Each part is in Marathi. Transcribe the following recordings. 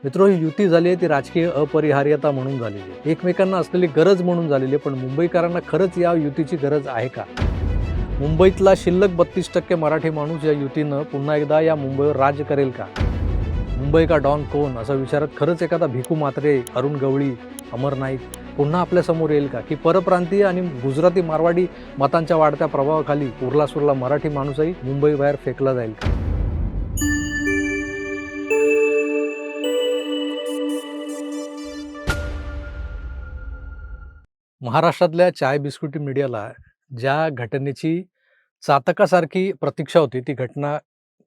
मित्रो, ही युती झाली आहे ती राजकीय अपरिहार्यता म्हणून झालेली आहे, एकमेकांना असलेली गरज म्हणून झालेली आहे. पण मुंबईकरांना खरंच या युतीची गरज आहे का? मुंबईतला शिल्लक 32% मराठी माणूस या युतीनं पुन्हा एकदा या मुंबईवर राज्य करेल का? मुंबई का डॉन कोण असं विचारत खरंच एखादा भिकू म्हात्रे, अरुण गवळी, अमर नाईक पुन्हा आपल्यासमोर येईल का? की परप्रांतीय आणि गुजराती मारवाडी मतांच्या वाढत्या प्रभावाखाली उरला सुरला मराठी माणूसही मुंबईबाहेर फेकला जाईल का? महाराष्ट्रातल्या चाय बिस्कुटी मीडियाला ज्या घटनेची चातकासारखी प्रतीक्षा होती, ती घटना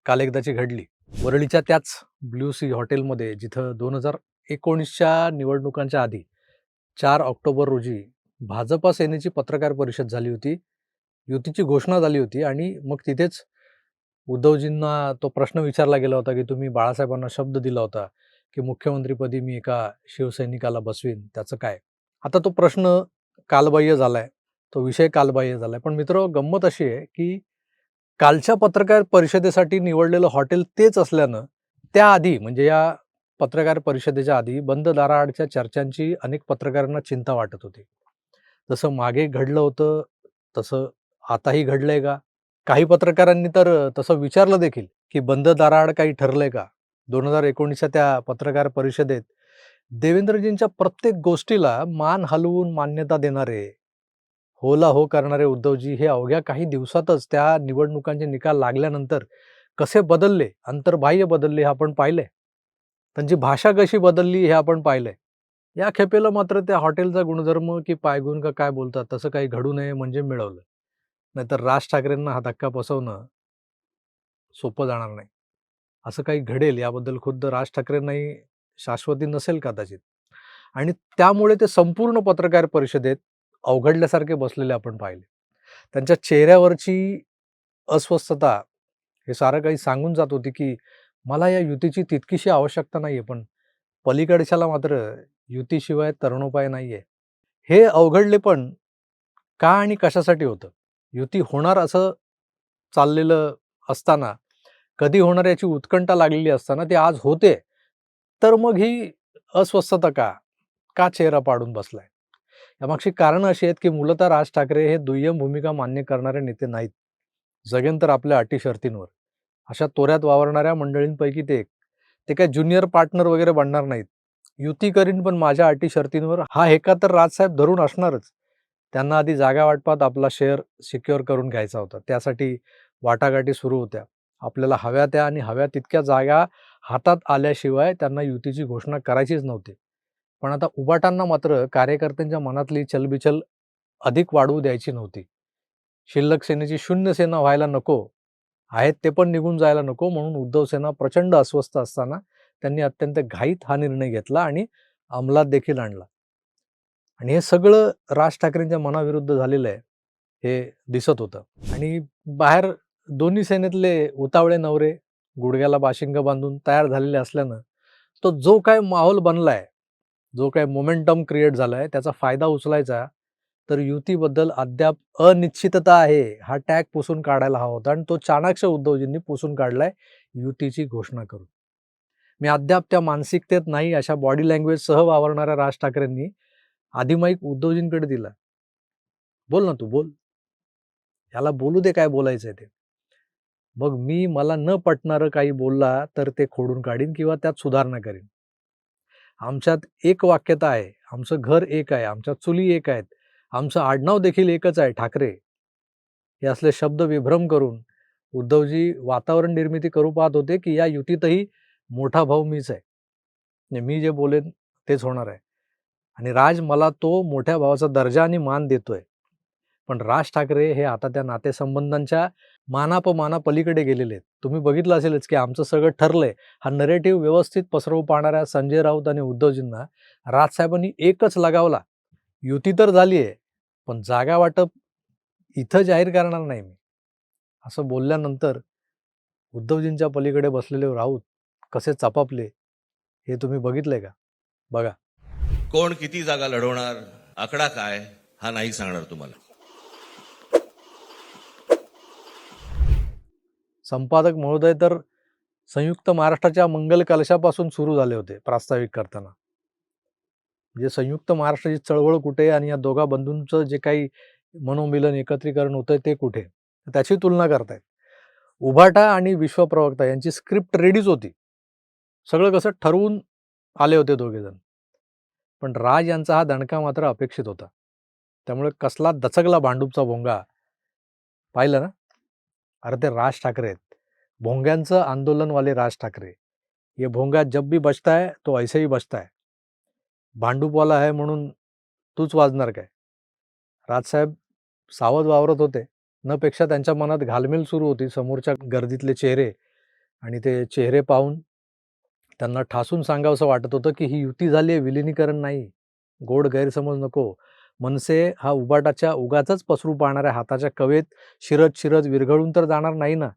काल एकदाची घडली. वरळीच्या त्याच ब्ल्यू सी हॉटेलमध्ये, जिथं 2019च्या निवडणुकांच्या आधी 4 ऑक्टोबर रोजी भाजपा सेनेची पत्रकार परिषद झाली होती. युतीची घोषणा झाली होती आणि मग तिथेच उद्धवजींना तो प्रश्न विचारला गेला होता, की तुम्ही बाळासाहेबांना शब्द दिला होता, की मुख्यमंत्रीपदी मी एका शिवसैनिकाला बसवीन, त्याचं काय? आता तो प्रश्न कालबाह्य झालाय, तो विषय कालबाह्य झालाय. पण मित्र, गंमत अशी आहे, की कालच्या पत्रकार परिषदेसाठी निवडलेलं हॉटेल तेच असल्यानं त्याआधी, म्हणजे या पत्रकार परिषदेच्या आधी बंद दाराआडच्या चर्चांची अनेक पत्रकारांना चिंता वाटत होती. जसं मागे घडलं होतं, तसं आताही घडलंय का? काही पत्रकारांनी तर तसं विचारलं देखील, की बंद दाराआड काही ठरलंय का? 2019च्या त्या पत्रकार परिषदेत देवेंद्रजींच्या प्रत्येक गोष्टीला मान हलवून मान्यता देणारे, होला हो करणारे उद्धवजी हे अवघ्या काही दिवसातच त्या निवडणुकांचे निकाल लागल्यानंतर कसे बदलले, अंतर्बाह्य बदलले हे आपण पाहिलंय. त्यांची भाषा कशी बदलली हे आपण पाहिलंय. या खेपेला मात्र त्या हॉटेलचा गुणधर्म की पायगुण का काय बोलतात तसं काही घडू नये म्हणजे मिळवलं. नाहीतर राज ठाकरेंना हा धक्का बसवणं सोपं जाणार नाही. असं काही घडेल याबद्दल खुद्द राज ठाकरेंनाही शाश्वती नसेल कदाचित. आणि त्यामुळे ते संपूर्ण पत्रकार परिषदेत अवघडल्यासारखे बसलेले आपण पाहिले. त्यांच्या चेहऱ्यावरची अस्वस्थता हे सारं काही सांगून जात होती, की मला या युतीची तितकीशी आवश्यकता नाहीये, पण पलीकडच्याला मात्र युतीशिवाय तरणोपाय नाहीये. हे अवघडले पण का आणि कशासाठी होतं? युती होणार असं चाललेलं असताना, कधी होणार याची उत्कंठा लागलेली असताना ते आज होते. तर मग ही अस्वस्थता का? का चेहरा पाडून बसलाय? यामागची कारणं अशी आहेत, की मूलतः राज ठाकरे हे दुय्यम भूमिका मान्य करणारे नेते नाहीत. जगेन तर आपल्या अटी शर्तींवर. अशा तोऱ्यात वावरणाऱ्या मंडळींपैकी ते एक. ते काय ज्युनियर पार्टनर वगैरे बनणार नाहीत. युती करीन पण माझ्या अटी शर्तींवर हा हेका तर राजसाहेब धरून असणारच. त्यांना आधी जागा वाटपात आपला शेअर सिक्युअर करून घ्यायचा होता. त्यासाठी वाटाघाटी सुरू होत्या. आपल्याला हव्या त्या आणि हव्या तितक्या जागा हातात आल्याशिवाय त्यांना युतीची घोषणा करायचीच नव्हती. पण आता उबाटांना मात्र कार्यकर्त्यांच्या मनातली चलबिचल अधिक वाढवू द्यायची नव्हती. शिल्लक सेनेची शून्य सेना व्हायला नको, आहेत ते पण निघून जायला नको, म्हणून उद्धव सेना प्रचंड अस्वस्थ असताना त्यांनी अत्यंत घाईत हा निर्णय घेतला आणि अंमलात देखील आणला. आणि हे सगळं राज ठाकरेंच्या मनाविरुद्ध झालेलं आहे, हे दिसत होतं. आणि बाहेर दोन्ही सेनेतले उतावळे नवरे गुडघ्याला बाशिंग बांधून तयार झालेले असल्यानं तो जो काय माहोल बनलाय, जो काय मोमेंटम क्रिएट झालाय, त्याचा फायदा उचलायचा तर युतीबद्दल अद्याप अनिश्चितता आहे हा टॅग पुसून काढायला हवा होता. आणि तो चाणाक्ष उद्धवजींनी पुसून काढलाय युतीची घोषणा करून. मी अद्याप त्या मानसिकतेत नाही अशा बॉडी लँग्वेजसह वावरणाऱ्या राज ठाकरेंनी आधी माईक उद्धवजींकडे दिला. बोल ना, तू बोल. याला बोलू दे काय बोलायचंय ते. मग मी मला न पटणारं काही बोलला तर ते खोडून काढीन किंवा त्यात सुधारणा करीन. आमच्यात एक वाक्यता आहे, आमचं घर एक आहे, आमच्या चुली एक आहेत, आमचं आडनाव देखील एकच आहे, ठाकरे. हे असले शब्द विभ्रम करून उद्धवजी वातावरण निर्मिती करू पाहत होते, की या युतीतही मोठा भाऊ मीच आहे. म्हणजे मी जे बोलेन तेच होणार आहे. आणि राज मला तो मोठ्या भावाचा दर्जा आणि मान देतोय. पण राज ठाकरे हे आता त्या नातेसंबंधांच्या मानापमानापलीकडे गेलेले आहेत. तुम्ही बघितलं असेलच, की आमचं सगळं ठरलंय हा नरेटिव्ह व्यवस्थित पसरवू पाहणाऱ्या संजय राऊत आणि उद्धवजींना राजसाहेबांनी एकच लगावला. युती तर झाली आहे, पण जागा वाटप इथं जाहीर करणार नाही मी. असं बोलल्यानंतर उद्धवजींच्या पलीकडे बसलेले राऊत कसे चपापले हे तुम्ही बघितलंय का? बघा. कोण किती जागा लढवणार, आकडा काय हा नाही सांगणार तुम्हाला. संपादक महोदय तर संयुक्त महाराष्ट्राच्या मंगल कलशापासून सुरू झाले होते प्रास्ताविक करताना. म्हणजे संयुक्त महाराष्ट्राची चळवळ कुठे आणि या दोघा बंधूंचं जे काही मनोमिलन एकत्रीकरण होतं ते कुठे, त्याची तुलना करतायत. उभाटा आणि विश्वप्रवक्ता यांची स्क्रिप्ट रेडीच होती. सगळं कसं ठरवून आले होते दोघेजण. पण राज यांचा हा दणका मात्र अपेक्षित होता. त्यामुळे कसला दचकला भांडूपचा भोंगा. पाहिलं ना? अरे ते राज ठाकरे आहेत. भोंग्यांचं आंदोलन वाले राज ठाकरे. ये भोंगा जब भी बजता है तो ऐसे ही बजता है. भांडूपवाला आहे म्हणून तूच वाजणार काय? राजसाहेब सावध वावरत होते. न पेक्षा त्यांच्या मनात घालमेल सुरू होती समोरच्या गर्दीतले चेहरे आणि ते चेहरे पाहून त्यांना ठासून सांगावंसं वाटत होतं की ही युती झाली आहे, विलिनीकरण नाही. गोड गैरसमज नको. मनसे हा उबाटाच्या उगाचच पसरू पाहणाऱ्या हाताच्या कवेत शिरत शिरत विरघळून तर जाणार नाही ना,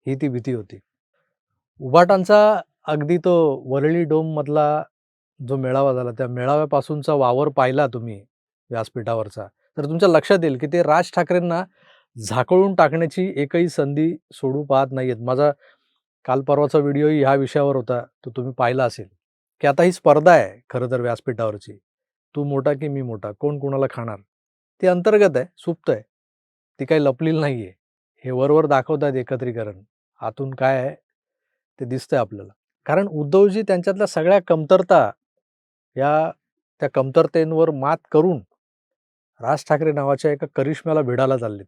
ही ती भीती होती. उबाटांचा अगदी तो वरळी डोममधला जो मेळावा झाला, त्या मेळाव्यापासूनचा वावर पाहिला तुम्ही व्यासपीठावरचा, तर तुमच्या लक्षात येईल की ते राज ठाकरेंना झाकळून टाकण्याची एकही संधी सोडू पाहत नाहीयेत. माझा काल परवाचा व्हिडिओही ह्या विषयावर होता, तो तुम्ही पाहिला असेल, की आता ही स्पर्धा आहे खरं तर व्यासपीठावरची. तू मोठा की मी मोठा, कोण कुणाला खाणार? ती अंतर्गत आहे, सुप्त आहे. ती काही लपलेली नाहीये. हे वर दाखवतात एकत्रीकरण. आतून काय आहे ते दिसतंय आपल्याला. कारण उद्धवजी त्यांच्यातल्या सगळ्या कमतरता, या त्या कमतरतेंवर मात करून राज ठाकरे नावाच्या एका करिश्म्याला भिडायला चाललेत.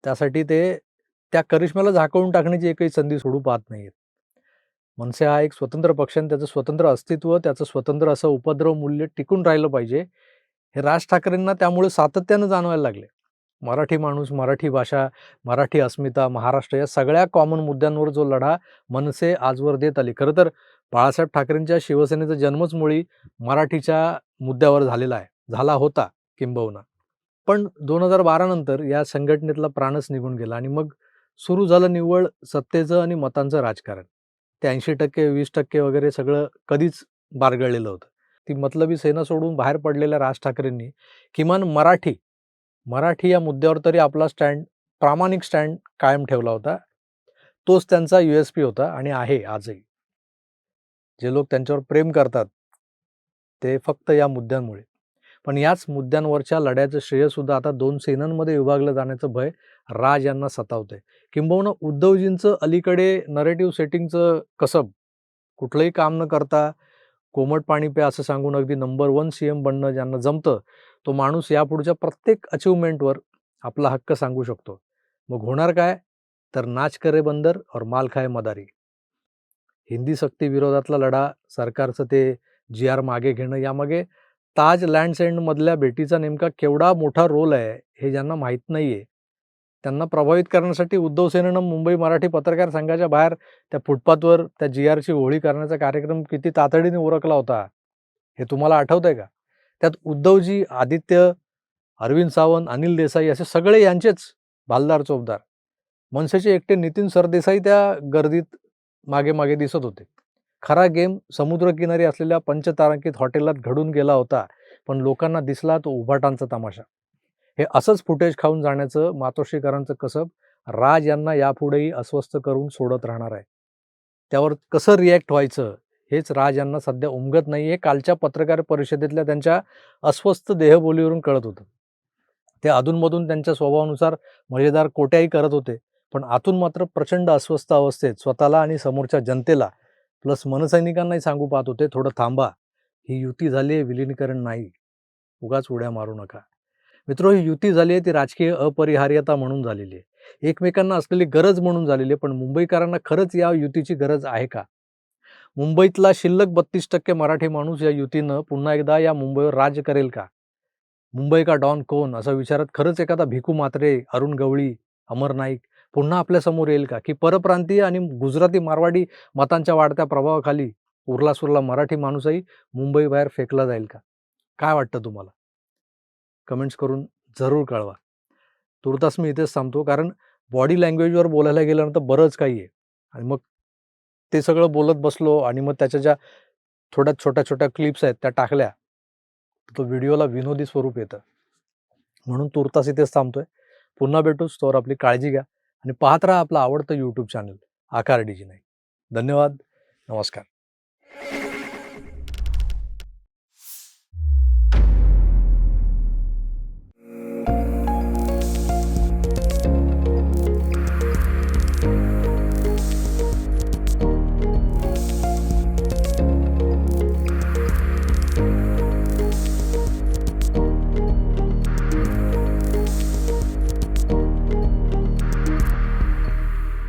त्यासाठी ते त्या करिश्म्याला झाकळून टाकण्याची एकही संधी सोडू पाहत नाहीयेत. मनसे हा एक स्वतंत्र पक्ष आणि त्याचं स्वतंत्र अस्तित्व, त्याचं स्वतंत्र असं उपद्रव मूल्य टिकून राहिलं पाहिजे. हे राज ठाकरेंना त्यामुळे सातत्यानं जाणवायला लागले. मराठी माणूस, मराठी भाषा, मराठी अस्मिता, महाराष्ट्र या सगळ्या कॉमन मुद्द्यांवर जो लढा मनसे आजवर देत आली. खरं तर बाळासाहेब ठाकरेंच्या शिवसेनेचा जन्मच मुळी मराठीच्या मुद्द्यावर झालेला आहे, झाला होता किंबहुना. पण 2012 नंतर या संघटनेतला प्राणच निघून गेला आणि मग सुरू झालं निव्वळ सत्तेचं आणि मतांचं राजकारण. ते 80% 20% वगैरे सगळं कधीच बारगळलेलं होतं. ती मतलबी सेना सोडून बाहेर पडलेल्या राज ठाकरेंनी किमान मराठी या मुद्द्यावर तरी आपला स्टँड, प्रामाणिक स्टँड कायम ठेवला होता. तोच त्यांचा USP होता आणि आहे आजही. जे लोक त्यांच्यावर प्रेम करतात, ते फक्त या मुद्द्यांमुळे. पण याच मुद्द्यांवरच्या लढ्याचं श्रेय सुद्धा आता 2 सेनांमध्ये विभागलं जाण्याचं भय राज यांना सतावतंय. किंबहुना उद्धवजींचं अलीकडे नरेटिव्ह सेटिंगचं कसब, कुठलंही काम न करता कोमट पाणी प्या असं सांगून अगदी नंबर 1 CM बनणं ज्यांना जमतं, तो माणूस यापुढच्या प्रत्येक अचीव्हमेंटवर आपला हक्क सांगू शकतो. मग होणार काय? तर नाच करे बंदर और माल खाए मदारी. हिंदी सक्ती विरोधातला लढा, सरकारचं ते GR मागे घेणं, यामागे ताज लँड्स एंडमधल्या भेटीचा नेमका केवढा मोठा रोल आहे, हे ज्यांना माहीत नाहीये, त्यांना प्रभावित करण्यासाठी उद्धव सेनेनं मुंबई मराठी पत्रकार संघाच्या बाहेर त्या फुटपाथवर त्या GRची होळी करण्याचा कार्यक्रम किती तातडीने उरकला होता, हे तुम्हाला आठवतंय का? त्यात उद्धवजी, आदित्य, अरविंद सावंत, अनिल देसाई असे सगळे यांचेच भालदार चोपदार. मनसेचे एकटे नितीन सरदेसाई त्या गर्दीत मागे मागे दिसत होते. खरा गेम समुद्रकिनारी असलेल्या पंचतारांकित हॉटेलात घडून गेला होता, पण लोकांना दिसला तो उभाटांचा तमाशा. हे असंच फुटेज खाऊन जाण्याचं मातोश्रीकरांचं कसब राज यांना यापुढेही अस्वस्थ करून सोडत राहणार आहे. त्यावर कसं रिॲक्ट व्हायचं हेच राज यांना सध्या उमगत नाही, हे कालच्या पत्रकार परिषदेतल्या त्यांच्या अस्वस्थ देहबोलीवरून कळत होतं. ते अधूनमधून त्यांच्या स्वभावानुसार मजेदार कोट्याही करत होते, पण आतून मात्र प्रचंड अस्वस्थ अवस्थेत स्वतःला आणि समोरच्या जनतेला प्लस मनसैनिकांनाही सांगू पाहत होते, थोडं थांबा, ही युती झाली आहे, विलिनीकरण नाही. उगाच उड्या मारू नका. मित्रो, ही युती झाली आहे ती राजकीय अपरिहार्यता म्हणून झालेली आहे, एकमेकांना असलेली गरज म्हणून झालेली आहे. पण मुंबईकरांना खरंच या युतीची गरज आहे का? मुंबईतला शिल्लक 32% मराठी माणूस या युतीनं पुन्हा एकदा या मुंबईवर राज्य करेल का? मुंबई का डॉन कोण असं विचारत खरंच एखादा भिकू म्हात्रे, अरुण गवळी, अमर नाईक पुन्हा आपल्या समोर येईल का? की परप्रांतीय आणि गुजराती मारवाडी मतांच्या वाढत्या प्रभावाखाली उरला-सुरला मराठी माणूसही मुंबईबाहेर फेकला जाईल का? काय वाटतं तुम्हाला? कमेंट्स करून जरूर कळवा. तुर्तास मी इथेच थांबतो, कारण बॉडी लँग्वेजवर बोलायला गेल्यानंतर बरंच काही आहे आणि मग ते सगळं बोलत बसलो आणि मग त्याच्या ज्या थोड्या छोट्या-छोट्या क्लिप्स आहेत त्या टाकल्या, तो व्हिडिओला विनोदी स्वरूप येतं. म्हणून तुर्तास इथेच थांबतोय. पुन्हा भेटूच, तोवर आपली काळजी घ्या आणि पाहत राहा आपलं आवडतं YouTube चॅनल आकार डीजी नाही. धन्यवाद. नमस्कार.